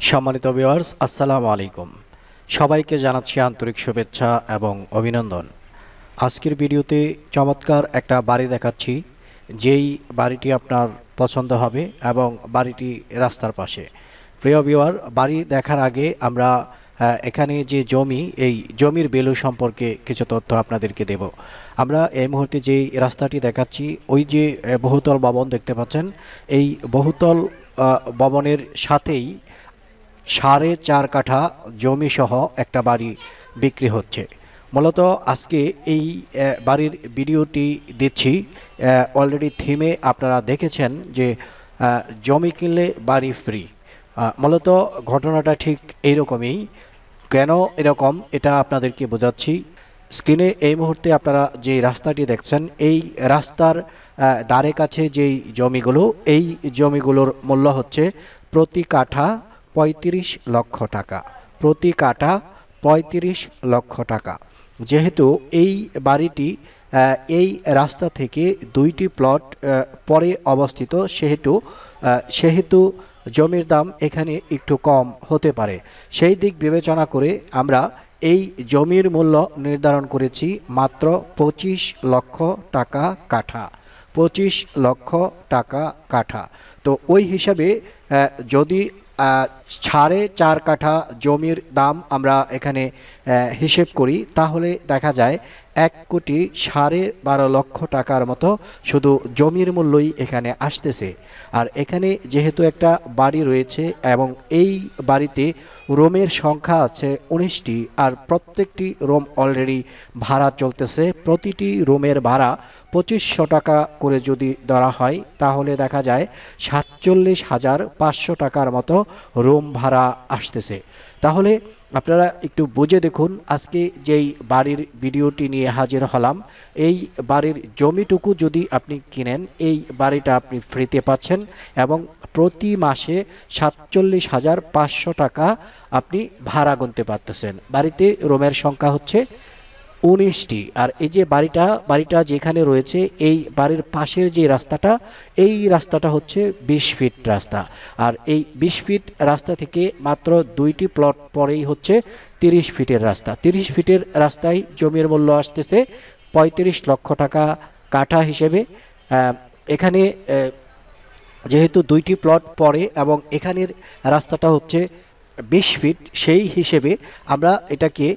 সম্মানিত ভিউয়ার্স, আসসালামু আলাইকুম। সবাইকে জানাচ্ছি আন্তরিক শুভেচ্ছা এবং অভিনন্দন। আজকের ভিডিওতে চমৎকার একটা বাড়ি দেখাচ্ছি, যেই বাড়িটি আপনার পছন্দ হবে এবং বাড়িটি রাস্তার পাশে। প্রিয় ভিউয়ার, বাড়ি দেখার আগে আমরা এখানে যে জমি, এই জমির ভ্যালু সম্পর্কে কিছু তথ্য আপনাদেরকে দেব। আমরা এই মুহূর্তে যেই রাস্তাটি দেখাচ্ছি, ওই যে বহুতল ভবন দেখতে পাচ্ছেন, এই বহুতল ভবনের সাথেই 4.5 কাঠা জমি সহ একটা বাড়ি বিক্রি হচ্ছে। মূলত আজকে এই বাড়ির ভিডিওটি দিচ্ছি। অলরেডি থিমে আপনারা দেখেছেন যে জমি কিনলে বাড়ি ফ্রি। মূলত ঘটনাটা ঠিক এইরকমই। কেন এরকম এটা আপনাদেরকে বোঝাচ্ছি। স্ক্রিনে এই মুহূর্তে আপনারা যে রাস্তাটি দেখছেন, এই রাস্তার ধারে কাছে যেই জমিগুলো, এই জমিগুলোর মূল্য হচ্ছে প্রতি কাঠা 35 লক্ষ টাকা। প্রতি কাঠা 35 লক্ষ টাকা। যেহেতু এই বাড়িটি এই রাস্তা থেকে 2টি প্লট পরে অবস্থিত, সেহেতু জমির দাম এখানে একটু কম হতে পারে। সেই দিক বিবেচনা করে আমরা এই জমির মূল্য নির্ধারণ করেছি মাত্র 25 লক্ষ টাকা কাঠা। 25 লক্ষ টাকা কাঠা। তো ওই হিসাবে যদি 4.5 কাঠা জমির দাম আমরা এখানে হিসেব করি, তাহলে দেখা যায় 1,12,5 লক্ষ টাকার মতো শুধু জমির মূল্যই এখানে আসতেছে। আর এখানে যেহেতু একটা বাড়ি রয়েছে এবং এই বাড়িতে রুমের সংখ্যা আছে 19টি, আর প্রত্যেকটি রুম অলরেডি ভাড়া চলতেছে। প্রতিটি রুমের ভাড়া 2500 টাকা করে যদি ধরা হয়, তাহলে দেখা যায় 47,500 টাকার মতো রুম ভাড়া আসতেছে। তাহলে আপনারা একটু বুঝে দেখুন, আজকে যেই বাড়ির ভিডিওটি নিয়ে হাজির হলাম, এই বাড়ির জমিটুকু যদি আপনি কিনেন, এই বাড়িটা আপনি ফ্রিতে পাচ্ছেন এবং প্রতি মাসে 47,500 টাকা আপনি ভাড়া গুনতে পারতেছেন। বাড়িতে রুমের সংখ্যা হচ্ছে 19টি। আর এই যে বাড়িটা যেখানে রয়েছে, এই বাড়ির পাশের যে রাস্তাটা, এই রাস্তাটা হচ্ছে 20 ফিট রাস্তা। আর এই 20 ফিট রাস্তা থেকে মাত্র 2টি প্লট পরেই হচ্ছে 30 ফিটের রাস্তা। 30 ফিটের রাস্তায় জমির মূল্য আসতেছে 35 লক্ষ টাকা কাঠা হিসেবে। এখানে যেহেতু 2টি প্লট পরে এবং এখানের রাস্তাটা হচ্ছে 20 ফিট, সেই হিসেবে আমরা এটাকে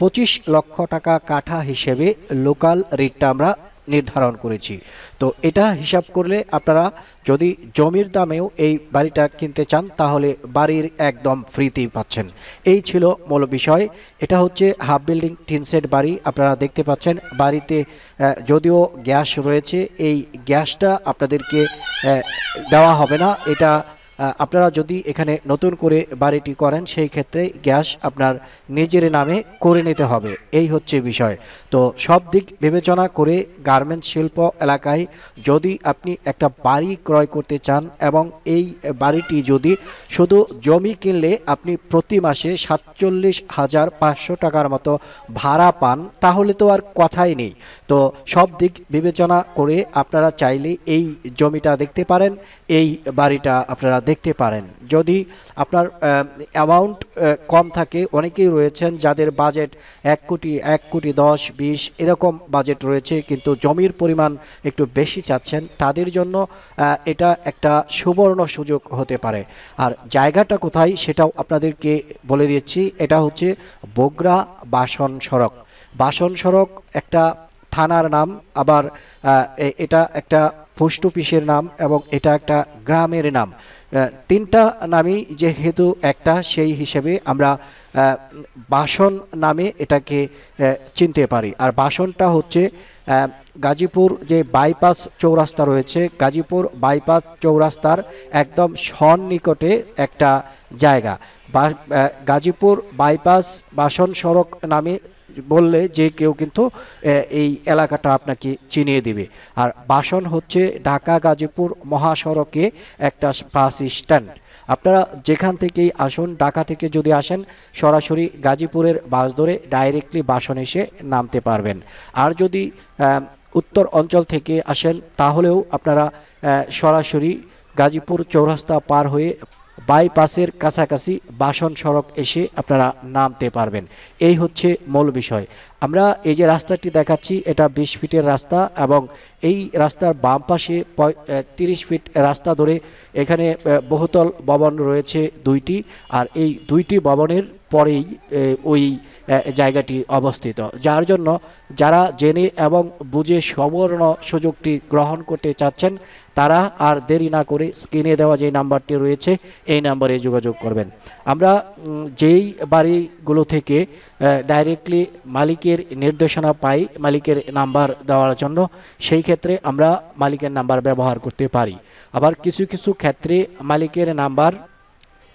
25 লক্ষ টাকা কাঠা হিসেবে লোকাল রেটটা আমরা নির্ধারণ করেছি। তো এটা হিসাব করলে আপনারা যদি জমির দামেও এই বাড়িটা কিনতে চান, তাহলে বাড়ির একদম ফ্রিতেই পাচ্ছেন। এই ছিল মূল বিষয়। এটা হচ্ছে হাফ বিল্ডিং টিন সেট বাড়ি। আপনারা দেখতে পাচ্ছেন বাড়িতে যদিও গ্যাস রয়েছে, এই গ্যাসটা আপনাদেরকে দেওয়া হবে না। এটা আপনারা যদি এখানে নতুন করে বাড়িটি করেন, সেই ক্ষেত্রে গ্যাস আপনার নিজের নামে করে নিতে হবে। এই হচ্ছে বিষয়। তো সব দিক বিবেচনা করে গার্মেন্টস শিল্প এলাকায় যদি আপনি একটা বাড়ি ক্রয় করতে চান এবং এই বাড়িটি যদি শুধু জমি কিনলে আপনি প্রতি মাসে 47,500 টাকার মতো ভাড়া পান, তাহলে তো আর কথাই নেই। তো সব দিক বিবেচনা করে আপনারা চাইলে এই জমিটা দেখতে পারেন, এই বাড়িটা আপনারা দেখতে পারেন। যদি আপনার অ্যামাউন্ট কম থাকে, অনেকেই রয়েছেন যাদের বাজেট 1 কোটি, 1 কোটি 10, 20 এরকম বাজেট রয়েছে, কিন্তু জমির পরিমাণ একটু বেশি চাচ্ছেন, তাদের জন্য এটা একটা সুবর্ণ সুযোগ হতে পারে। আর জায়গাটা কোথায় সেটাও আপনাদেরকে বলে দিচ্ছি। এটা হচ্ছে বগুড়া বাসন সড়ক। বাসন সড়ক একটা থানার নাম, আবার এটা একটা পোস্ট অফিসের নাম এবং এটা একটা গ্রামের নাম। তিনটা নামই যেহেতু একটা, সেই হিসেবে আমরা বাসন নামে এটাকে চিনতে পারি। আর বাসনটা হচ্ছে গাজীপুর যে বাইপাস চৌরাস্তা রয়েছে, গাজীপুর বাইপাস চৌরাস্তার একদম সন্নিকটে একটা জায়গা। গাজীপুর বাইপাস বাসন সড়ক নামে বললে যে কেউ কিন্তু এই এলাকাটা আপনাকে চিনিয়ে দিবে। আর বাসন হচ্ছে ঢাকা গাজীপুর মহাসড়কে একটা বাস স্ট্যান্ড। আপনারা যেখান থেকেই আসুন, ঢাকা থেকে যদি আসেন, সরাসরি গাজীপুরের বাস ধরে ডাইরেক্টলি বাসন এসে নামতে পারবেন। আর যদি উত্তর অঞ্চল থেকে আসেন, তাহলেও আপনারা সরাসরি গাজীপুর চৌরাস্তা পার হয়ে বাইপাসের কাছাকাছি বাসন সড়ক এসে আপনারা নামতে পারবেন। এই হচ্ছে মূল বিষয়। আমরা এই যে রাস্তাটি দেখাচ্ছি এটা 20 ফিটের রাস্তা এবং এই রাস্তার বাম পাশে 30 ফিট রাস্তা ধরে এখানে বহুতল ভবন রয়েছে দুইটি, আর এই দুইটি ভবনের পরেই ওই জায়গাটি অবস্থিত, যার জন্য যারা জেনে এবং বুঝে সুবর্ণ সুযোগটি গ্রহণ করতে চাচ্ছেন তারা আর দেরি না করে স্ক্রিনে দেওয়া যে নাম্বারটি রয়েছে এই নাম্বারে যোগাযোগ করবেন। আমরা যেই বাড়িগুলো থেকে ডাইরেক্টলি মালিকের নির্দেশনা পাই মালিকের নাম্বার দেওয়ার জন্য, সেই ক্ষেত্রে আমরা মালিকের নাম্বার ব্যবহার করতে পারি। আবার কিছু কিছু ক্ষেত্রে মালিকের নাম্বার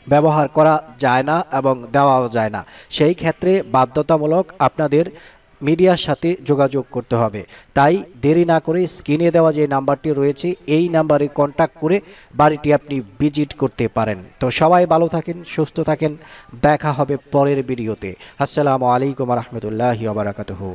ব্যবহার করা যায় না এবং দেওয়াও যায় না, সেই ক্ষেত্রে বাধ্যতামূলক আপনাদের মিডিয়ার সাথে যোগাযোগ করতে হবে। তাই দেরি না করে স্ক্রিনে দেওয়া যে নাম্বারটি রয়েছে এই নাম্বারে কন্ট্যাক্ট করে বাড়িটি আপনি ভিজিট করতে পারেন। তো সবাই ভালো থাকেন, সুস্থ থাকেন, দেখা হবে পরের ভিডিওতে। আসসালামু আলাইকুম রহমতুল্লাহি ওয়া বারাকাতুহু।